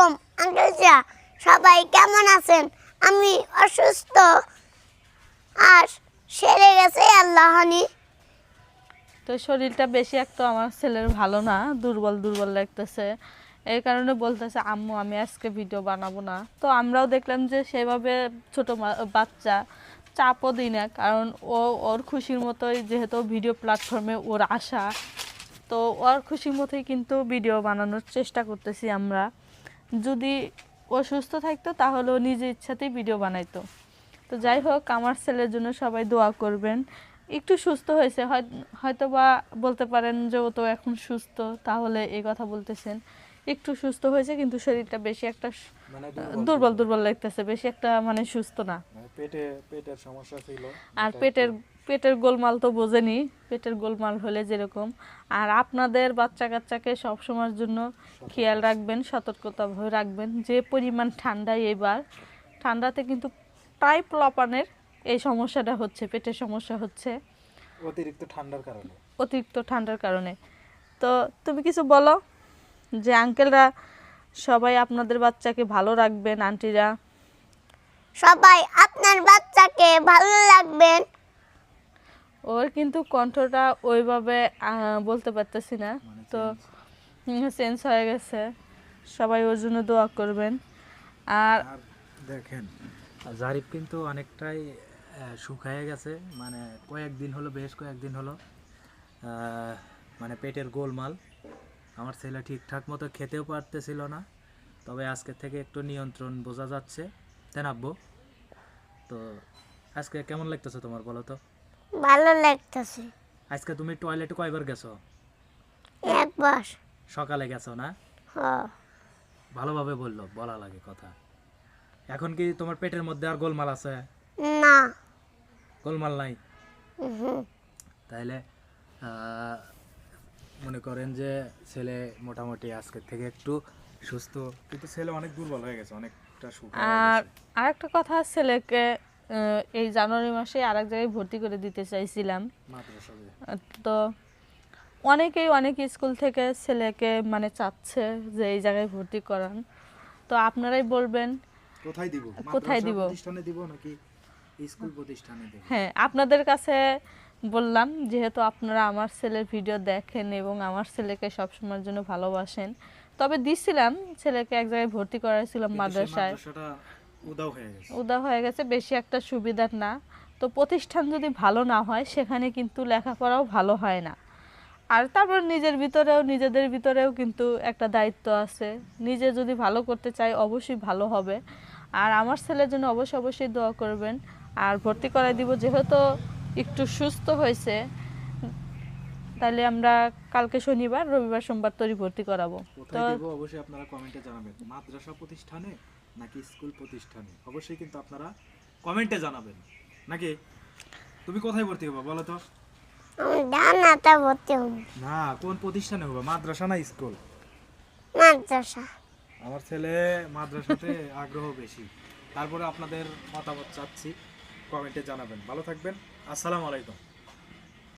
আলাইকুম আঙ্কেল চা। সবাই কেমন আছেন? আমি অসুস্থ আর সেরে গেছে আল্লাহনি। তো শরীরটা বেশি একটা আমার ছেলের ভালো না, দুর্বল দুর্বল লাগতেছে। এই কারণে বলতেছে আম্মু আমি আজকে ভিডিও বানাবো না। তো আমরাও দেখলাম যে সেভাবে ছোট বাচ্চা চাপও দিই না, কারণ ওর খুশির মতোই, যেহেতু ভিডিও প্ল্যাটফর্মে ওর আশা, তো ওর খুশির মতোই কিন্তু ভিডিও বানানোর চেষ্টা করতেছি আমরা। যদি ও সুস্থ থাকতো তাহলে ও নিজের ইচ্ছাতেই ভিডিও বানাইতো। তো যাই হোক, আমার ছেলের জন্য সবাই দোয়া করবেন। একটু সুস্থ হয়েছে, হয়তো বা বলতে পারেন যে ও তো এখন সুস্থ, তাহলে এই কথা বলতেছেন। একটু সুস্থ হয়েছে, কিন্তু শরীরটা বেশি একটা দুর্বল দুর্বল লাগতেছে, বেশি একটা মানে সুস্থ না। পেটের সমস্যা ছিল। আর পেটের গোলমাল তো বোঝেনি, পেটের গোলমাল হলে যেরকম। আর আপনাদের বাচ্চা কাচ্চাকে সবসময়ের জন্য খেয়াল রাখবেন, সতর্কতাভাবে রাখবেন। যে পরিমাণ ঠান্ডায় এবার, ঠান্ডাতে কিন্তু প্রায় প্লপানের এই সমস্যাটা হচ্ছে, পেটের সমস্যা হচ্ছে অতিরিক্ত ঠান্ডার কারণে। তো তুমি কিছু বলো, যে আঙ্কেলরা সবাই আপনাদের বাচ্চাকে ভালো রাখবেন, আন্টিরা সবাই আপনার বাচ্চাকে ভালো রাখবেন। ওর কিন্তু কণ্ঠটা ওইভাবে বলতে পারতেছি না, তো চেঞ্জ হয়ে গেছে। সবাই ওর জন্য দোয়া করবেন। আর দেখেন, জারিফ কিন্তু অনেকটাই শুকায় গেছে, মানে বেশ কয়েকদিন হলো মানে পেটের গোলমাল। আমার ছেলে ঠিকঠাক মতো খেতেও পারতেছিল না, তবে আজকে থেকে একটু নিয়ন্ত্রণ বোঝা যাচ্ছে। তাই আব্বু? তো আজকে কেমন লাগতেছে তোমার, বলো তো? ভালো লাগতেছে। আজকে তুমি টয়লেটে কয়বার গেছো? একবার। সকালে গেছো না? হ্যাঁ। ভালোভাবে বলা লাগে কথা। এখন কি তোমার পেটের মধ্যে আর গোলমাল আছে? না। গোলমাল নাই? তাইলে মনে করেন যে ছেলে মোটামুটি আজকের থেকে একটু সুস্থ, কিন্তু ছেলে অনেক দুর্বল হয়ে গেছে, অনেকটা শুকিয়ে আর গেছে। আরেকটা কথা, ছেলেকে এই জানুয়ারি মাসে আরেক জায়গায় ভর্তি করে দিতে চাইছিলাম। তো অনেক স্কুল থেকে ছেলেকে মানে চাচ্ছে যে এই জায়গায় ভর্তি করান। তো আপনারাই বলবেন কোথায় দিব? প্রতিষ্ঠানে দিব নাকি স্কুল প্রতিষ্ঠানে দিব? হ্যাঁ, আপনাদের কাছে বললাম, যেহেতু আপনারা আমার ছেলের ভিডিও দেখেন এবং আমার ছেলেকে সবসময়ের জন্য ভালোবাসেন। তবে দিছিলাম ছেলেকে এক জায়গায় ভর্তি করাইছিলাম মাদ্রাসায়, উদাও হয়ে গেছে, বেশি একটা সুবিধার না। তো প্রতিষ্ঠান যদি ভালো না হয়, সেখানে কিন্তু লেখাপড়াও ভালো হয় না। আর তারপর নিজেদের ভিতরেও কিন্তু একটা দায়িত্ব আছে। নিজে যদি ভালো করতে চাই, অবশ্যই ভালো হবে। আর আমার ছেলের জন্য অবশ্যই দোয়া করবেন। আর ভর্তি করাই দিব, যেহেতু একটু সুস্থ হয়েছে। তাহলে আমরা কালকে শনিবার, রবিবার, সোমবার তৈরি ভর্তি করাবো। কোথায় দেব অবশ্যই আপনারা কমেন্টে জানাবেন। মাদ্রাসা প্রতিষ্ঠানে নাকি স্কুল প্রতিষ্ঠানে, অবশ্যই কিন্তু আপনারা কমেন্টে জানাবেন। নাকি তুমি কোথায় ভর্তি হবা বলো তো? আমি ডানাতে ভর্তি হব। না, কোন প্রতিষ্ঠানে হবা, মাদ্রাসা না স্কুল? মাদ্রাসা। আমার ছেলে মাদ্রাসাতে আগ্রহ বেশি। তারপরে আপনাদের মতামত চাচ্ছি, কমেন্টে জানাবেন। ভালো থাকবেন। আসসালামু আলাইকুম।